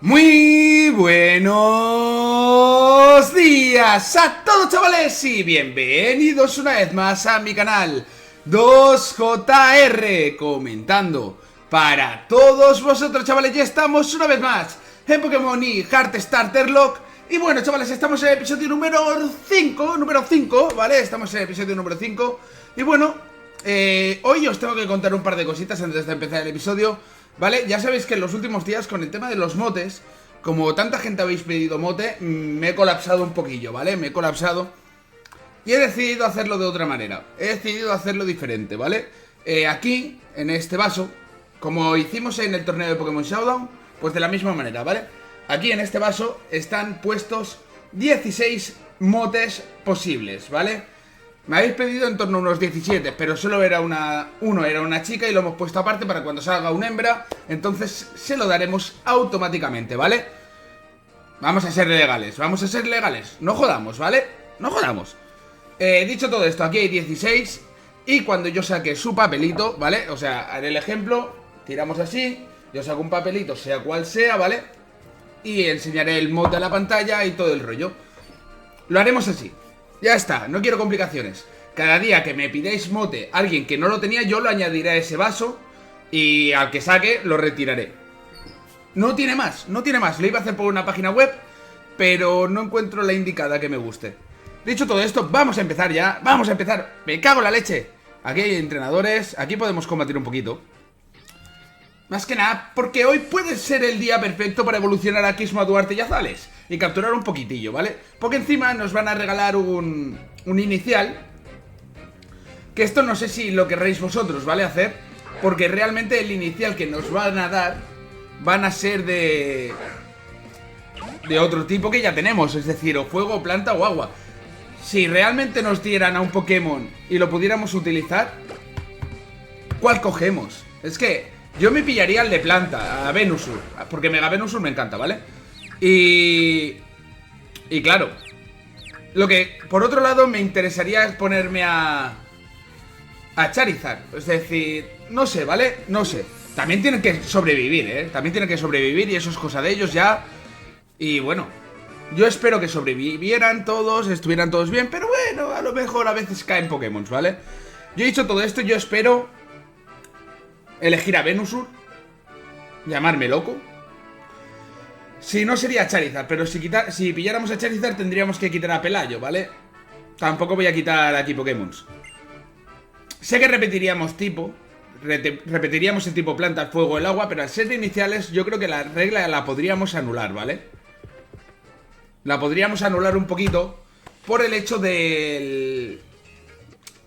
Muy buenos días a todos, chavales, y bienvenidos una vez más a mi canal 2JR, comentando para todos vosotros, chavales. Ya estamos una vez más en Pokémon y Heart Starter Lock. Y bueno, chavales, estamos en el episodio número 5, ¿vale? Estamos en el episodio número 5. Y bueno, hoy os tengo que contar un par de cositas antes de empezar el episodio, ¿vale? Ya sabéis que en los últimos días, con el tema de los motes, como tanta gente habéis pedido mote, me he colapsado un poquillo, ¿vale? Me he colapsado y he decidido hacerlo de otra manera. He decidido hacerlo diferente, ¿vale? Aquí, en este vaso, como hicimos en el torneo de Pokémon Showdown, pues de la misma manera, ¿vale? Aquí en este vaso están puestos 16 motes posibles, ¿vale? Me habéis pedido en torno a unos 17, pero solo era uno era una chica y lo hemos puesto aparte para cuando salga una hembra. Entonces se lo daremos automáticamente, ¿vale? Vamos a ser legales, no jodamos, ¿vale? No jodamos. Dicho todo esto, aquí hay 16 y cuando yo saque su papelito, ¿vale? O sea, haré el ejemplo, tiramos así, yo saco un papelito, sea cual sea, ¿vale? Y enseñaré el mote a la pantalla y todo el rollo. Lo haremos así. Ya está, no quiero complicaciones. Cada día que me pidáis mote alguien que no lo tenía, yo lo añadiré a ese vaso y al que saque lo retiraré. No tiene más, no tiene más. Lo iba a hacer por una página web, pero no encuentro la indicada que me guste. Dicho todo esto, vamos a empezar ya. Vamos a empezar. Me cago en la leche. Aquí hay entrenadores, aquí podemos combatir un poquito. Más que nada, porque hoy puede ser el día perfecto para evolucionar a Kismo, a Duarte y a Zales y capturar un poquitillo, ¿vale? Porque encima nos van a regalar un inicial. Que esto no sé si lo querréis vosotros, ¿vale? Hacer. Porque realmente el inicial que nos van a dar van a ser de otro tipo que ya tenemos. Es decir, o fuego, planta o agua. Si realmente nos dieran a un Pokémon y lo pudiéramos utilizar, ¿cuál cogemos? Es que yo me pillaría el de planta, a Venusaur, porque Mega Venusaur me encanta, ¿vale? Y claro, lo que por otro lado me interesaría es ponerme a Charizard. Es decir, no sé, ¿vale? No sé. También tienen que sobrevivir, ¿eh? También tienen que sobrevivir y eso es cosa de ellos ya. Y bueno, yo espero que sobrevivieran todos, estuvieran todos bien, pero bueno, a lo mejor a veces caen Pokémon, ¿vale? Yo he dicho todo esto, yo espero elegir a Venusaur, llamarme loco. Si no sería Charizard, pero si pilláramos a Charizard tendríamos que quitar a Pelayo, ¿vale? Tampoco voy a quitar aquí Pokémon. Sé que repetiríamos el tipo planta, el fuego, el agua, pero al ser de iniciales yo creo que la regla la podríamos anular, ¿vale? La podríamos anular un poquito por el hecho del...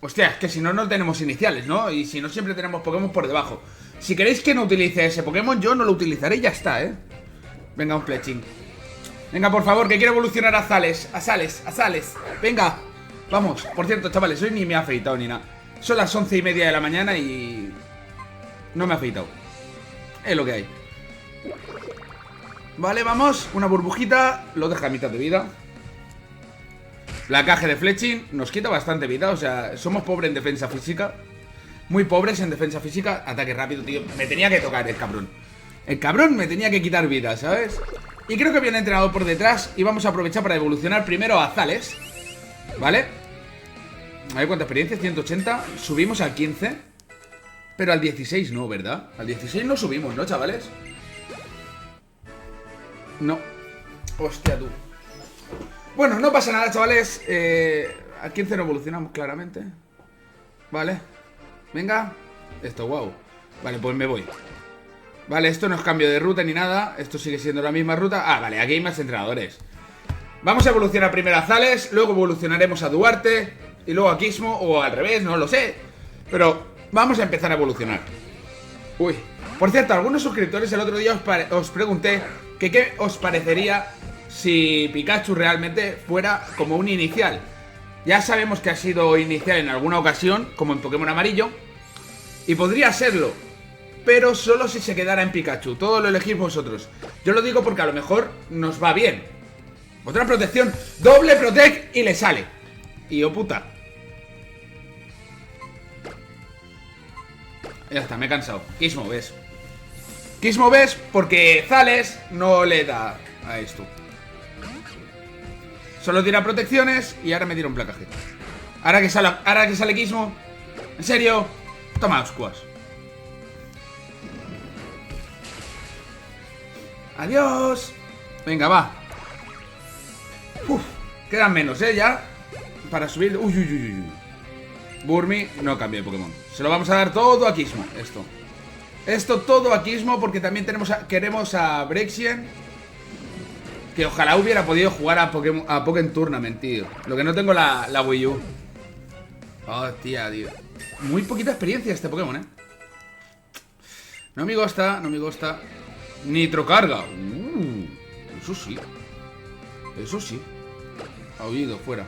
Hostia, es que si no, no tenemos iniciales, ¿no? Y si no, siempre tenemos Pokémon por debajo. Si queréis que no utilice ese Pokémon, yo no lo utilizaré y ya está, ¿eh? Venga, un Fletching. Venga, por favor, que quiero evolucionar a Zales. A Zales. Venga, vamos. Por cierto, chavales, hoy ni me he afeitado ni nada. Son las 11:30 de la mañana y... no me he afeitado. Es lo que hay. Vale, vamos. Una burbujita. Lo deja a mitad de vida. Placaje de Fletching nos quita bastante vida, o sea, somos pobres en defensa física. Muy pobres en defensa física. Ataque rápido, tío. Me tenía que tocar el cabrón. El cabrón me tenía que quitar vida, ¿sabes? Y creo que había un entrenador por detrás y vamos a aprovechar para evolucionar primero a Zales, ¿vale? A ver cuánta experiencia, 180. Subimos al 15. Pero al 16 no, ¿verdad? Al 16 no subimos, ¿no, chavales? No. Hostia, tú. Bueno, no pasa nada, chavales. Al 15 no evolucionamos claramente. Vale. Venga. Esto, wow. Vale, pues me voy. Vale, esto no es cambio de ruta ni nada. Esto sigue siendo la misma ruta. Ah, vale, aquí hay más entrenadores. Vamos a evolucionar primero a Zales. Luego evolucionaremos a Duarte. Y luego a Kismo, o al revés, no lo sé. Pero vamos a empezar a evolucionar. Uy. Por cierto, algunos suscriptores el otro día os pregunté que qué os parecería si Pikachu realmente fuera como un inicial. Ya sabemos que ha sido inicial en alguna ocasión, como en Pokémon Amarillo, y podría serlo, pero solo si se quedara en Pikachu. Todo lo elegís vosotros. Yo lo digo porque a lo mejor nos va bien. Otra protección, doble protect y le sale. Y oh puta. Ya está, me he cansado. Kismo, ¿ves? Gizmo ves porque Zales no le da a esto. Solo tira protecciones y ahora me tira un placaje. Ahora que sale Gizmo. ¿En serio? Toma, Squash. Adiós. Venga, va. Uf, quedan menos, ya. Para subir. Uy, uy, uy, uy. Burmy no cambia de Pokémon. Se lo vamos a dar todo a Gizmo. Esto todo a Gizmo porque también queremos a Brexien. Que ojalá hubiera podido jugar a Pokémon Tournament, tío. Lo que no tengo la Wii U. Oh, tía, tío. Muy poquita experiencia este Pokémon, No me gusta, no me gusta. Nitrocarga. Eso sí. Eso sí. Aullido, fuera.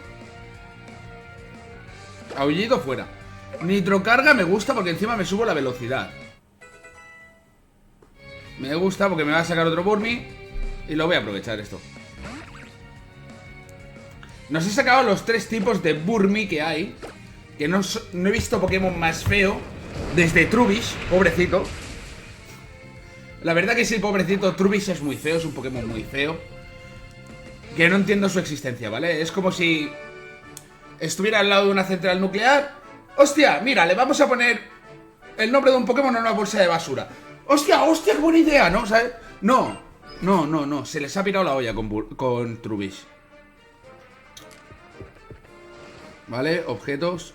Aullido, fuera. Nitrocarga me gusta porque encima me subo la velocidad. Me gusta porque me va a sacar otro Burmy. Y lo voy a aprovechar esto. Nos he sacado los 3 tipos de Burmy que hay. Que no he visto Pokémon más feo desde Trubbish, pobrecito. La verdad que sí, pobrecito, Trubbish es muy feo, es un Pokémon muy feo. Que no entiendo su existencia, ¿vale? Es como si estuviera al lado de una central nuclear. ¡Hostia! Mira, le vamos a poner el nombre de un Pokémon en una bolsa de basura. ¡Hostia, hostia, qué buena idea! ¿No? ¿Sabes? No, se les ha pirado la olla con Trubbish. Vale, objetos.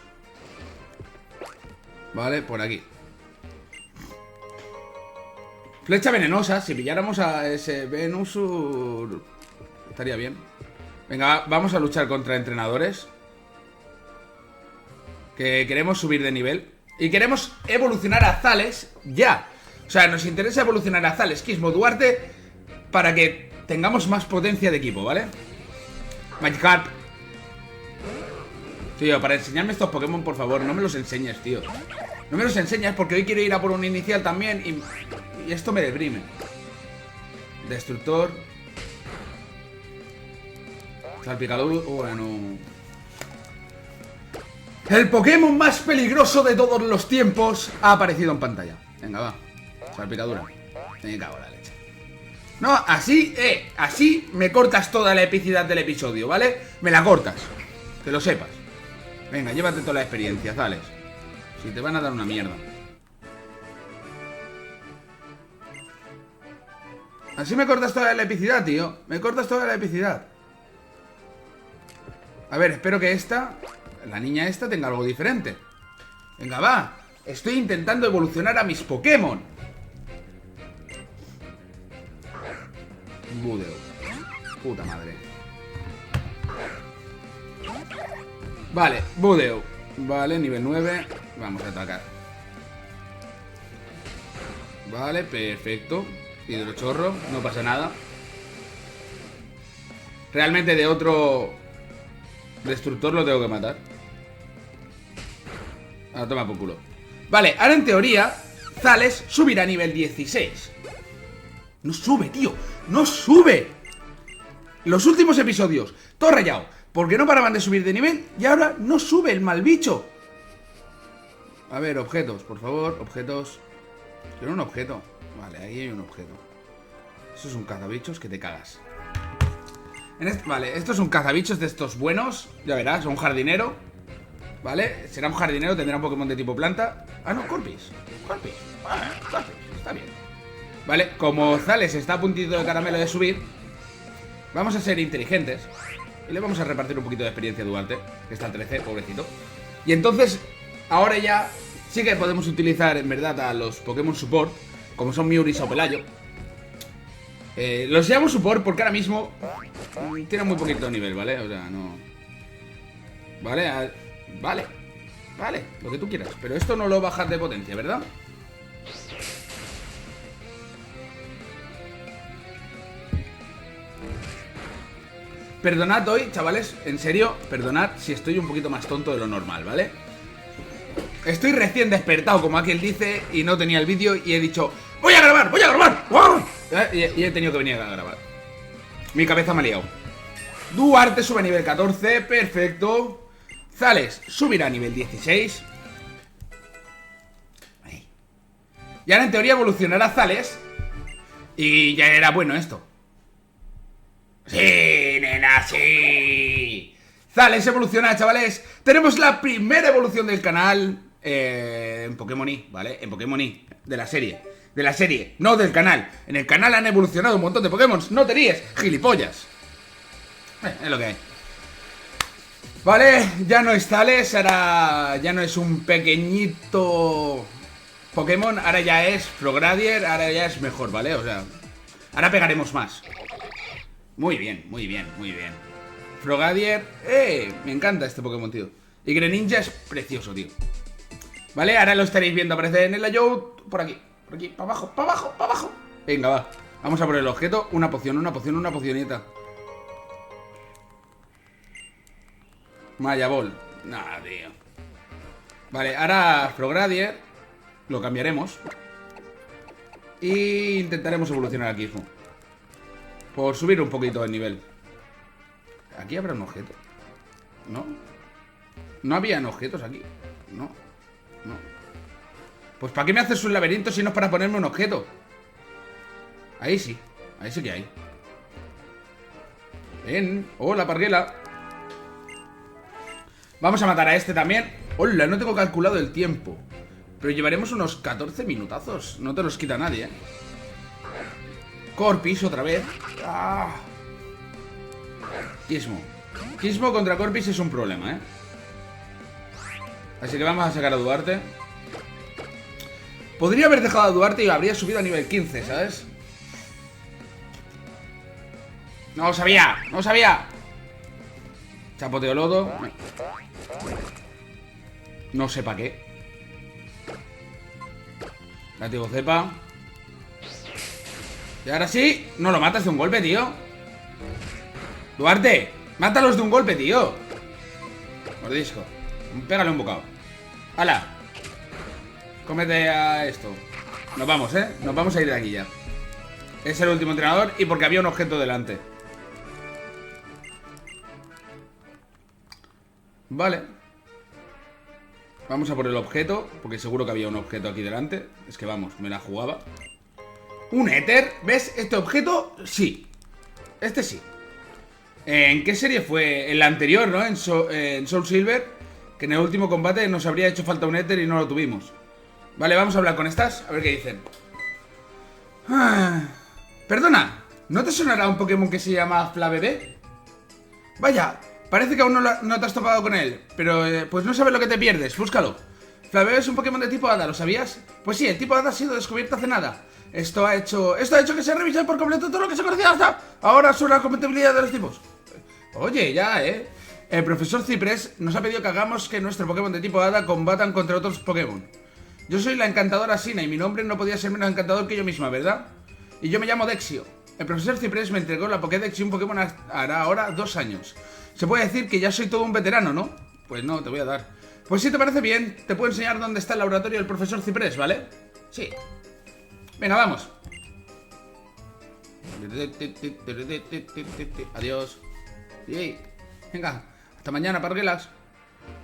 Vale, por aquí. Flecha venenosa. Si pilláramos a ese Venusur estaría bien. Venga, vamos a luchar contra entrenadores. Que queremos subir de nivel. Y queremos evolucionar a Zales ya. O sea, nos interesa evolucionar a Zales, Gizmo, Duarte, para que tengamos más potencia de equipo, ¿vale? Magikarp. Tío, para enseñarme estos Pokémon, por favor, no me los enseñes, tío. No me los enseñas porque hoy quiero ir a por un inicial también y esto me deprime. Destructor. Salpicador. Bueno. El Pokémon más peligroso de todos los tiempos ha aparecido en pantalla. Venga, va. Salpicadura. Me cago en la leche. No, así me cortas toda la epicidad del episodio, ¿vale? Me la cortas. Que lo sepas. Venga, llévate toda la experiencia, Zales. Si te van a dar una mierda. Así me cortas toda la epicidad, tío. Me cortas toda la epicidad. A ver, espero que la niña esta tenga algo diferente. Venga, va. Estoy intentando evolucionar a mis Pokémon. Budeo. Puta madre. Vale, Budeo. Vale, nivel 9. Vamos a atacar. Vale, perfecto. Hidrochorro, no pasa nada. Realmente de otro destructor lo tengo que matar. Ahora toma por culo. Vale, ahora en teoría Zales subirá a nivel 16. No sube, tío. No sube. Los últimos episodios, todo rayado, porque no paraban de subir de nivel y ahora no sube el mal bicho. A ver, objetos, por favor, objetos. Quiero un objeto. Vale, ahí hay un objeto. Eso es un cazabichos que te cagas. Vale, esto es un cazabichos de estos buenos. Ya verás, un jardinero. Vale, será un jardinero, tendrá un Pokémon de tipo planta. Ah, no, Corpis. Corpis, está bien. Vale, como Zales está a puntito de caramelo de subir, vamos a ser inteligentes y le vamos a repartir un poquito de experiencia a Duarte, que está al 13, pobrecito. Y entonces, ahora ya sí que podemos utilizar en verdad a los Pokémon Support, como son Miuris o Pelayo. Los llamo Support porque ahora mismo tienen muy poquito nivel, ¿vale? O sea, no... Vale, lo que tú quieras. Pero esto no lo bajas de potencia, ¿verdad? Perdonad hoy, chavales, en serio, perdonad si estoy un poquito más tonto de lo normal, ¿vale? Estoy recién despertado, como aquel dice, y no tenía el vídeo y he dicho ¡voy a grabar! ¡Wow! Y he tenido que venir a grabar. Mi cabeza me ha liado. Duarte sube a nivel 14, perfecto. Zales subirá a nivel 16. Ahí. Y ahora en teoría evolucionará Zales Y ya era bueno esto. ¡Sí, nena, sí! Zales evoluciona, chavales. Tenemos la primera evolución del canal en Pokémon Y, ¿vale? En Pokémon Y, de la serie. De la serie, no del canal. En el canal han evolucionado un montón de Pokémon. No te ríes, gilipollas. Es lo que hay. Vale, ya no es Zales. Ahora ya no es un pequeñito Pokémon. Ahora ya es Frogradier. Ahora ya es mejor, ¿vale? O sea, ahora pegaremos más. Muy bien, muy bien, muy bien. Frogadier, me encanta este Pokémon, tío. Y Greninja es precioso, tío. Vale, ahora lo estaréis viendo aparecer en el layout. Por aquí, para abajo, para abajo, para abajo. Venga, va, vamos a por el objeto. Una poción, una poción, una pocionita. Maya Ball. Nada, tío. Vale, ahora Frogradier lo cambiaremos y intentaremos evolucionar aquí mismo, por subir un poquito el nivel. ¿Aquí habrá un objeto? ¿No? ¿No habían objetos aquí? No, no. Pues ¿para qué me haces un laberinto si no es para ponerme un objeto? Ahí sí que hay. Ven, hola parguela. Vamos a matar a este también. Hola, no tengo calculado el tiempo, pero llevaremos unos 14 minutazos. No te los quita nadie, Corpis otra vez. ¡Ah! Kismo contra Corpis es un problema, Así que vamos a sacar a Duarte. Podría haber dejado a Duarte y habría subido a nivel 15, ¿sabes? No lo sabía, no lo sabía. Chapoteo lodo. No sé para qué. Látigo cepa. Y ahora sí, no lo matas de un golpe, tío. Duarte, mátalos de un golpe, tío. Mordisco. Pégale un bocado. ¡Hala! Cómete a esto. Nos vamos, nos vamos a ir de aquí ya. Es el último entrenador y porque había un objeto delante. Vale. Vamos a por el objeto, porque seguro que había un objeto aquí delante. Es que vamos, me la jugaba. Un éter, ¿ves? Este objeto, sí. Este sí. ¿En qué serie fue? En la anterior, ¿no? En Soul Silver, que en el último combate nos habría hecho falta un éter y no lo tuvimos. Vale, vamos a hablar con estas, a ver qué dicen. Perdona, ¿no te sonará un Pokémon que se llama Flabébé? Vaya, parece que aún no te has topado con él, pero pues no sabes lo que te pierdes, búscalo. Flabébé es un Pokémon de tipo Hada, ¿lo sabías? Pues sí, el tipo Hada ha sido descubierto hace nada. Esto ha hecho que se revise por completo todo lo que se conocía hasta ahora sobre la compatibilidad de los tipos. Oye, ya, El profesor Ciprés nos ha pedido que hagamos que nuestro Pokémon de tipo Hada combatan contra otros Pokémon. Yo soy la encantadora Sina y mi nombre no podía ser menos encantador que yo misma, ¿verdad? Y yo me llamo Dexio. El profesor Ciprés me entregó la Pokédex y un Pokémon hará ahora 2 años. Se puede decir que ya soy todo un veterano, ¿no? Pues no, te voy a dar. Pues si te parece bien, te puedo enseñar dónde está el laboratorio del profesor Ciprés, ¿vale? Sí. Venga, vamos. Adiós. Sí. Venga, hasta mañana, parguelas.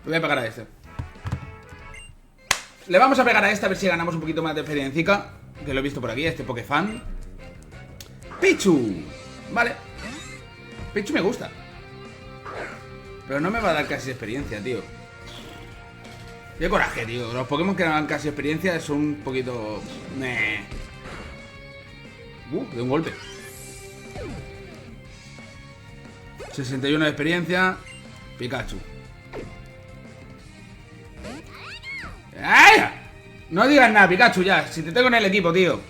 Le voy a pegar a este. Le vamos a pegar a este a ver si ganamos un poquito más de experiencia. Que lo he visto por aquí, este Pokéfan. Pichu. Vale. Pichu me gusta. Pero no me va a dar casi experiencia, tío. Qué coraje, tío. Los Pokémon que no dan casi experiencia son un poquito... de un golpe. 61 de experiencia. Pikachu. ¡Ay! No digas nada, Pikachu, ya. Si te tengo en el equipo, tío.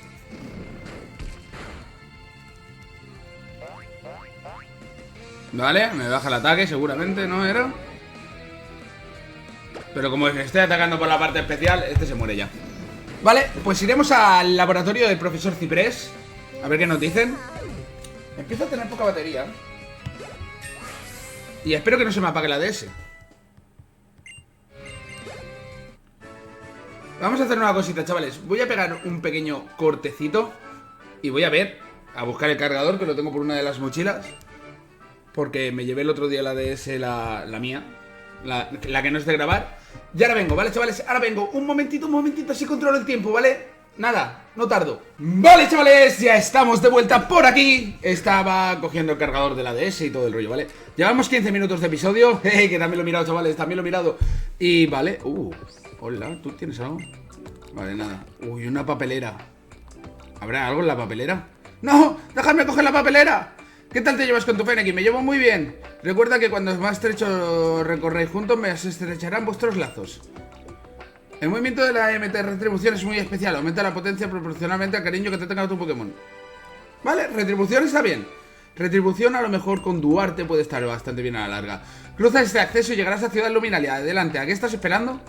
Vale, me baja el ataque, seguramente, ¿no era? Pero como estoy atacando por la parte especial, este se muere ya. Vale, pues iremos al laboratorio del profesor Ciprés. A ver qué nos dicen. Empiezo a tener poca batería. Y espero que no se me apague la DS. Vamos a hacer una cosita, chavales. Voy a pegar un pequeño cortecito y voy a ver, a buscar el cargador, que lo tengo por una de las mochilas. Porque me llevé el otro día la DS, la mía, la que no es de grabar. Y ahora vengo, ¿vale, chavales? Ahora vengo, un momentito, así controlo el tiempo, ¿vale? Nada, no tardo. Vale, chavales, ya estamos de vuelta por aquí. Estaba cogiendo el cargador de la DS y todo el rollo, ¿vale? Llevamos 15 minutos de episodio. Que también lo he mirado, chavales, también lo he mirado. Y vale, hola, ¿tú tienes algo? Vale, nada. Uy, una papelera. ¿Habrá algo en la papelera? ¡No! ¡Déjame coger la papelera! ¿Qué tal te llevas con tu Fennekin? Me llevo muy bien. Recuerda que cuando más estrecho recorréis juntos, me estrecharán vuestros lazos. El movimiento de la MT Retribución es muy especial. Aumenta la potencia proporcionalmente al cariño que te tenga tu Pokémon. Vale, Retribución está bien. Retribución a lo mejor con Duarte puede estar bastante bien a la larga. Cruza este acceso y llegarás a Ciudad Luminalia. Adelante, ¿a qué estás esperando?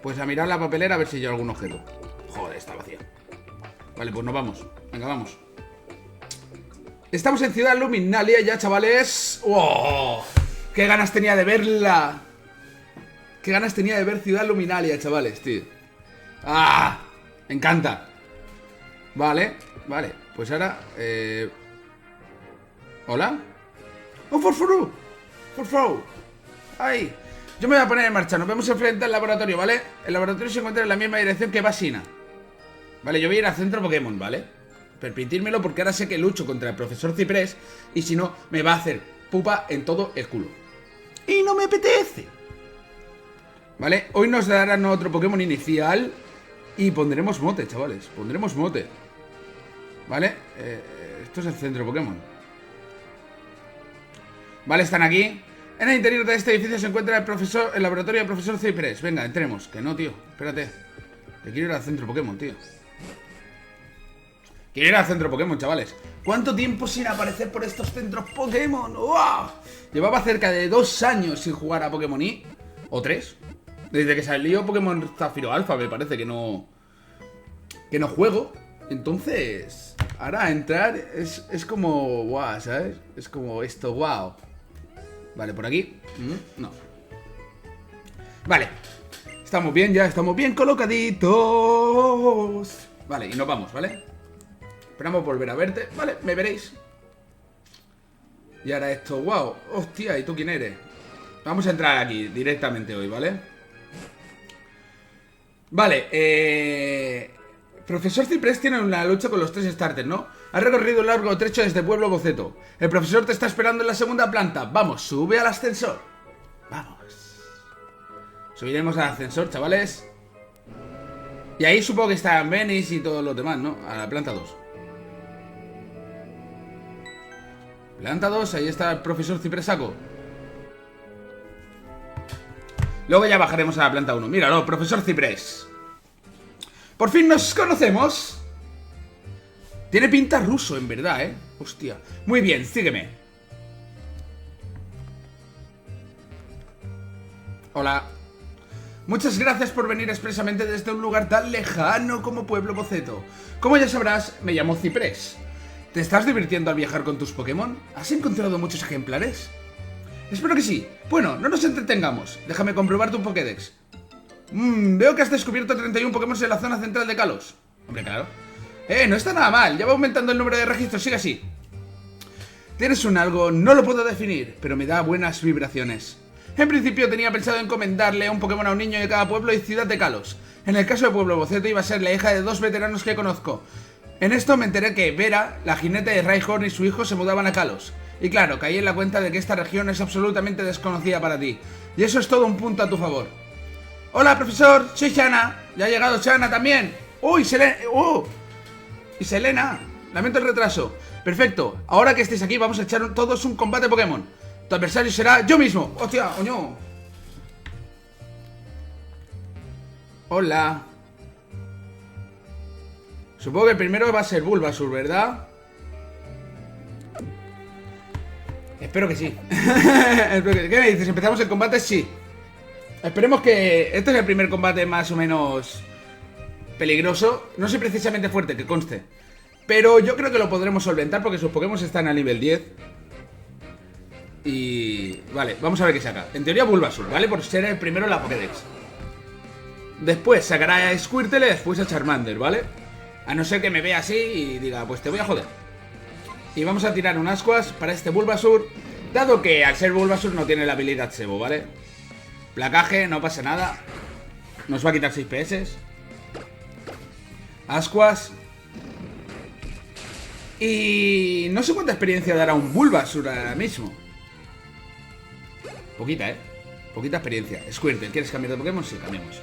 Pues a mirar la papelera a ver si hay algún objeto. Joder, está vacía. Vale, pues nos vamos. Venga, vamos. Estamos en Ciudad Luminalia ya, chavales. ¡Wow! ¡Qué ganas tenía de verla! ¡Qué ganas tenía de ver Ciudad Luminalia, chavales, tío! ¡Ah! Me encanta. Vale, vale. Pues ahora, ¿hola? ¡Oh, Forfuru! ¡Forfuru! ¡Ahí! Yo me voy a poner en marcha. Nos vemos enfrente al laboratorio, ¿vale? El laboratorio se encuentra en la misma dirección que Basina. Vale, yo voy a ir al centro Pokémon, ¿vale? Permitírmelo porque ahora sé que lucho contra el profesor Ciprés. Y si no, me va a hacer pupa en todo el culo. Y no me apetece. Vale, hoy nos darán otro Pokémon inicial. Y pondremos mote, chavales. Pondremos mote. Vale, esto es el centro Pokémon. Vale, están aquí. En el interior de este edificio se encuentra el laboratorio del profesor Ciprés. Venga, entremos. Que no, tío, espérate. Que quiero ir al centro Pokémon, tío. Quiero ir al centro Pokémon, chavales. ¿Cuánto tiempo sin aparecer por estos centros Pokémon? ¡Wow! Llevaba cerca de 2 años sin jugar a Pokémon Y. ¿O 3? Desde que salió Pokémon Zafiro Alpha, me parece que no juego. Entonces, ahora entrar es como... ¡Wow! ¿Sabes? Es como esto, ¡wow! Vale, por aquí. No. Vale. Estamos bien ya, estamos bien colocaditos. Vale, y nos vamos, ¿vale? Esperamos volver a verte. Vale, me veréis. Y ahora esto, wow. Hostia, ¿y tú quién eres? Vamos a entrar aquí directamente hoy, ¿vale? Vale, Profesor Ciprés tiene una lucha con los 3 starters, ¿no? Has recorrido un largo trecho desde Pueblo Boceto. El profesor te está esperando en la segunda planta. Vamos, sube al ascensor. Vamos. Subiremos al ascensor, chavales. Y ahí supongo que están Venice y todos los demás, ¿no? A la planta 2. Planta 2, ahí está el profesor Cipresaco. Luego ya bajaremos a la planta 1. Míralo, profesor Ciprés. Por fin nos conocemos. Tiene pinta ruso, en verdad, ¿eh? Hostia. Muy bien, sígueme. Hola. Muchas gracias por venir expresamente desde un lugar tan lejano como Pueblo Boceto. Como ya sabrás, me llamo Ciprés. ¿Te estás divirtiendo al viajar con tus Pokémon? ¿Has encontrado muchos ejemplares? Espero que sí. Bueno, no nos entretengamos. Déjame comprobar tu Pokédex. Veo que has descubierto 31 Pokémon en la zona central de Kalos. Hombre, claro. No está nada mal. Ya va aumentando el número de registros. Sigue así. Tienes un algo, no lo puedo definir, pero me da buenas vibraciones. En principio tenía pensado encomendarle un Pokémon a un niño de cada pueblo y ciudad de Kalos. En el caso de Pueblo Boceto iba a ser la hija de 2 veteranos que conozco. En esto me enteré que Vera, la jinete de Rhyhorn y su hijo se mudaban a Kalos. Y claro, caí en la cuenta de que esta región es absolutamente desconocida para ti. Y eso es todo un punto a tu favor. Hola, profesor, soy Shana. Ya ha llegado Shana también. ¡Uy, Selena! Y Selena. Lamento el retraso. Perfecto, ahora que estéis aquí vamos a echar todos un combate Pokémon. Tu adversario será yo mismo. ¡Hostia, oño! Hola. Supongo que el primero va a ser Bulbasaur, ¿verdad? Espero que sí. ¿Qué me dices? ¿Empezamos el combate? Sí. Esperemos que... Este es el primer combate más o menos peligroso. No soy precisamente fuerte, que conste. Pero yo creo que lo podremos solventar porque sus Pokémon están a nivel 10. Y... Vale, vamos a ver qué saca. En teoría Bulbasaur, ¿vale? Por ser el primero en la Pokédex. Después sacará a Squirtle y después a Charmander, ¿vale? A no ser que me vea así y diga, pues te voy a joder. Y vamos a tirar un Ascuas para este Bulbasaur. Dado que al ser Bulbasaur no tiene la habilidad Sebo, ¿vale? Placaje, no pasa nada. Nos va a quitar 6 PS. Ascuas. Y no sé cuánta experiencia dará un Bulbasaur ahora mismo. Poquita, poquita experiencia. Squirtle, ¿quieres cambiar de Pokémon? Sí, cambiamos.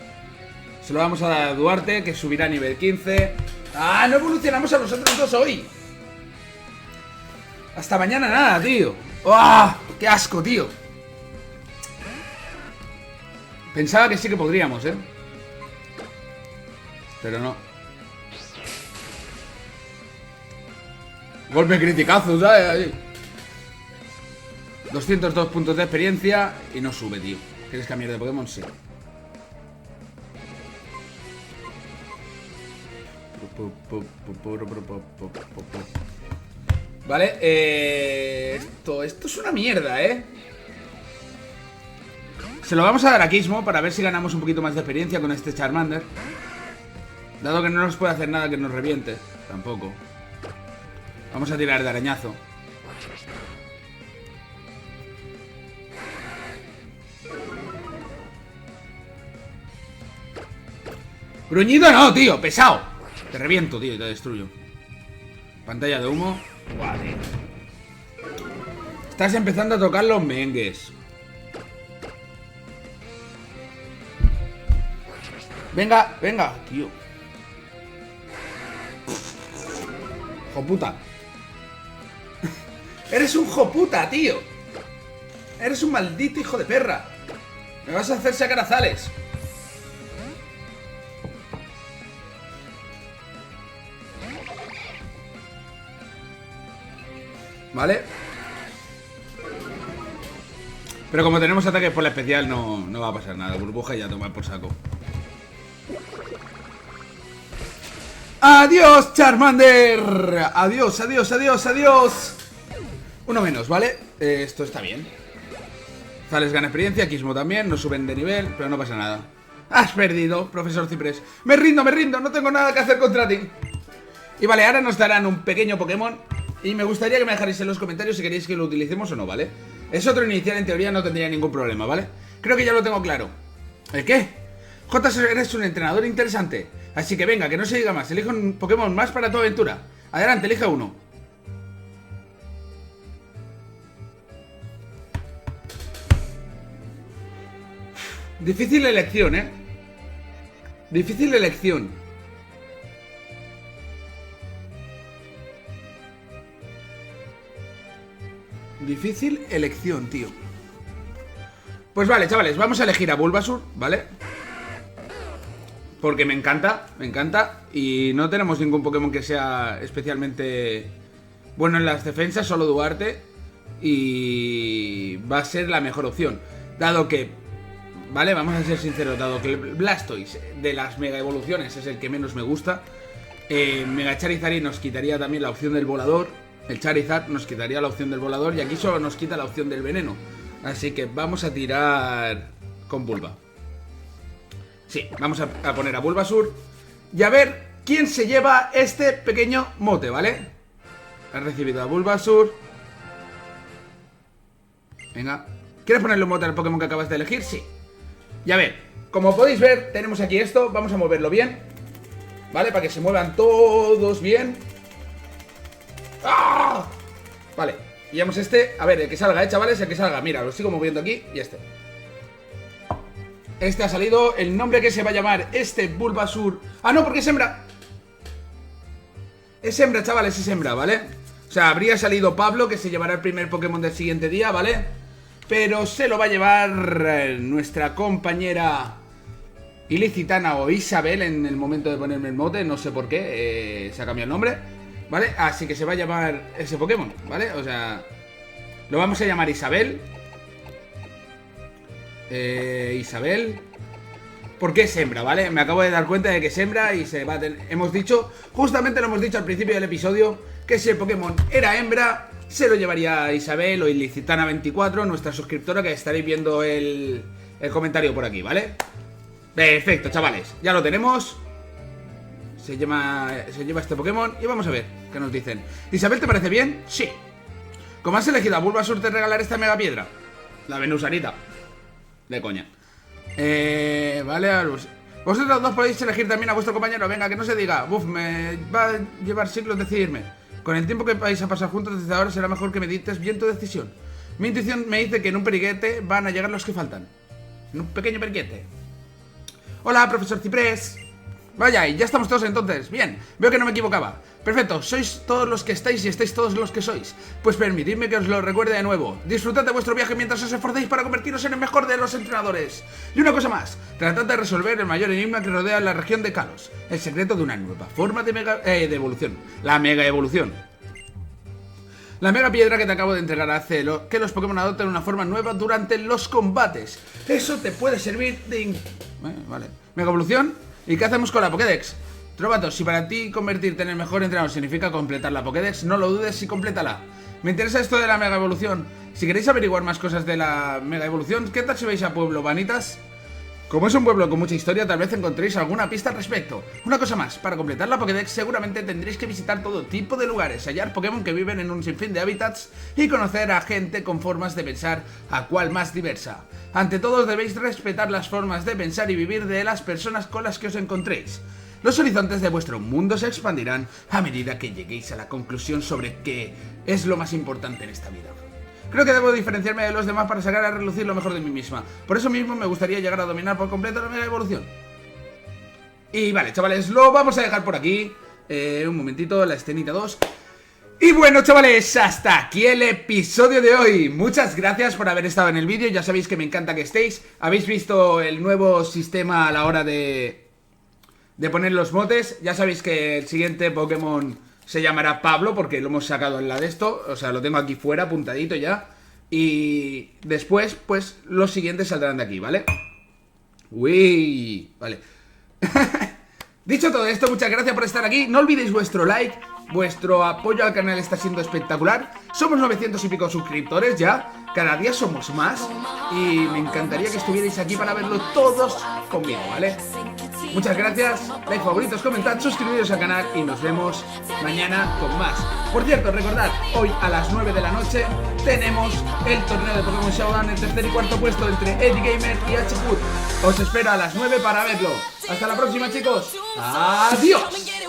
Se lo vamos a dar a Duarte, que subirá a nivel 15. ¡Ah! No evolucionamos a los otros dos hoy. Hasta mañana nada, tío. ¡Ah! ¡Qué asco, tío! Pensaba que sí que podríamos, pero no. Golpe criticazo, ¿sabes? 202 puntos de experiencia y no sube, tío. ¿Quieres cambiar de Pokémon? Sí. Vale, esto es una mierda, Se lo vamos a dar a Kismo para ver si ganamos un poquito más de experiencia con este Charmander. Dado que no nos puede hacer nada que nos reviente. Tampoco. Vamos a tirar de arañazo. Gruñido no, tío, pesado. Te reviento, tío, y te destruyo. Pantalla de humo. Buah, tío. Estás empezando a tocar los mengues. Venga, venga, tío. Joputa. Eres un joputa, tío. Eres un maldito hijo de perra. Me vas a hacer sacar azales. Vale. Pero como tenemos ataques por la especial, no va a pasar nada. Burbuja y ya tomar por saco. ¡Adiós, Charmander! ¡Adiós, adiós, adiós, adiós! Uno menos, ¿vale? Esto está bien. Zales gana experiencia, Kismo también. Nos suben de nivel, pero no pasa nada. Has perdido, profesor Ciprés. Me rindo, no tengo nada que hacer contra ti. Y vale, ahora nos darán un pequeño Pokémon. Y me gustaría que me dejarais en los comentarios si queréis que lo utilicemos o no, ¿vale? Es otro inicial, en teoría no tendría ningún problema, ¿vale? Creo que ya lo tengo claro. ¿El qué? Jotas, eres un entrenador interesante. Así que venga, que no se diga más. Elige un Pokémon más para tu aventura. Adelante, elija uno. Difícil elección, Difícil elección. Difícil elección, tío. Pues vale, chavales, vamos a elegir a Bulbasaur, ¿vale? Porque me encanta, y no tenemos ningún Pokémon que sea especialmente bueno en las defensas, solo Duarte. Y va a ser la mejor opción. Dado que, vale, vamos a ser sinceros, dado que el Blastoise de las mega evoluciones es el que menos me gusta, Mega Charizard nos quitaría también la opción del volador. El Charizard nos quitaría la opción del volador y aquí solo nos quita la opción del veneno. Así que vamos a tirar con Bulba. Sí, vamos a poner a Bulbasaur y a ver quién se lleva este pequeño mote, ¿vale? Has recibido a Bulbasaur. Venga. ¿Quieres ponerle un mote al Pokémon que acabas de elegir? Sí. Y a ver, como podéis ver, tenemos aquí esto. Vamos a moverlo bien, ¿vale? Para que se muevan todos bien. ¡Ah! Vale, pillamos este. A ver, el que salga, chavales, el que salga. Mira, lo sigo moviendo aquí y este. Este ha salido. El nombre que se va a llamar este Bulbasaur. Ah, no, porque es hembra. Es hembra, chavales, es hembra, ¿vale? O sea, habría salido Pablo, que se llevará el primer Pokémon del siguiente día, ¿vale? Pero se lo va a llevar nuestra compañera Ilicitana o Isabel en el momento de ponerme el mote. No sé por qué, se ha cambiado el nombre, ¿vale? Así que se va a llamar ese Pokémon, ¿vale? O sea, lo vamos a llamar Isabel. Isabel. Porque es hembra, ¿vale? Me acabo de dar cuenta de que es hembra y se va a tener... Hemos dicho, justamente lo hemos dicho al principio del episodio, que si el Pokémon era hembra, se lo llevaría Isabel o Ilicitana24, nuestra suscriptora, que estaréis viendo el comentario por aquí, ¿vale? Perfecto, chavales, ya lo tenemos. Se lleva este Pokémon y vamos a ver qué nos dicen. Isabel, ¿te parece bien? Sí. Como has elegido a Bulbasaur, te regalaré esta mega piedra. La Venusarita. De coña. Vale, Vosotros dos podéis elegir también a vuestro compañero. Venga, que no se diga. Uf, me va a llevar siglos decidirme. Con el tiempo que vais a pasar juntos desde ahora será mejor que medites bien tu decisión. Mi intuición me dice que en un periquete van a llegar los que faltan. En un pequeño periquete. Hola, profesor Ciprés. Vaya, y ya estamos todos entonces. Bien, veo que no me equivocaba. Perfecto, sois todos los que estáis y estáis todos los que sois. Pues permitidme que os lo recuerde de nuevo. Disfrutad de vuestro viaje mientras os esforcéis para convertiros en el mejor de los entrenadores. Y una cosa más, tratad de resolver el mayor enigma que rodea la región de Kalos. El secreto de una nueva forma de evolución. La mega evolución. La mega piedra que te acabo de entregar hace que los Pokémon adopten una forma nueva durante los combates. Eso te puede servir de... vale. Mega evolución. ¿Y qué hacemos con la Pokédex? Trovatos, si para ti convertirte en el mejor entrenador significa completar la Pokédex, no lo dudes y complétala. Me interesa esto de la Mega Evolución. Si queréis averiguar más cosas de la Mega Evolución, ¿qué tal si vais a Pueblo Vanitas? Como es un pueblo con mucha historia, tal vez encontréis alguna pista al respecto. Una cosa más, para completar la Pokédex seguramente tendréis que visitar todo tipo de lugares, hallar Pokémon que viven en un sinfín de hábitats y conocer a gente con formas de pensar a cual más diversa. Ante todo debéis respetar las formas de pensar y vivir de las personas con las que os encontréis. Los horizontes de vuestro mundo se expandirán a medida que lleguéis a la conclusión sobre qué es lo más importante en esta vida. Creo que debo diferenciarme de los demás para sacar a relucir lo mejor de mí misma. Por eso mismo me gustaría llegar a dominar por completo la Mega Evolución. Y vale, chavales, lo vamos a dejar por aquí. Un momentito, la escenita 2. Y bueno, chavales, hasta aquí el episodio de hoy. Muchas gracias por haber estado en el vídeo. Ya sabéis que me encanta que estéis. Habéis visto el nuevo sistema a la hora de poner los motes. Ya sabéis que el siguiente Pokémon se llamará Pablo, porque lo hemos sacado en la de esto. O sea, lo tengo aquí fuera, apuntadito ya. Y después, pues, los siguientes saldrán de aquí, ¿vale? Uy, vale. Dicho todo esto, muchas gracias por estar aquí. No olvidéis vuestro like. Vuestro apoyo al canal está siendo espectacular. Somos 900 y pico suscriptores ya. Cada día somos más. Y me encantaría que estuvierais aquí para verlo todos conmigo, ¿vale? Muchas gracias, like, favoritos, comentad, suscribiros al canal y nos vemos mañana con más. Por cierto, recordad, hoy a las 9 de la noche tenemos el torneo de Pokémon Showdown en tercer y cuarto puesto entre Eddie Gamer y H-Food. Os espero a las 9 para verlo. Hasta la próxima, chicos. Adiós.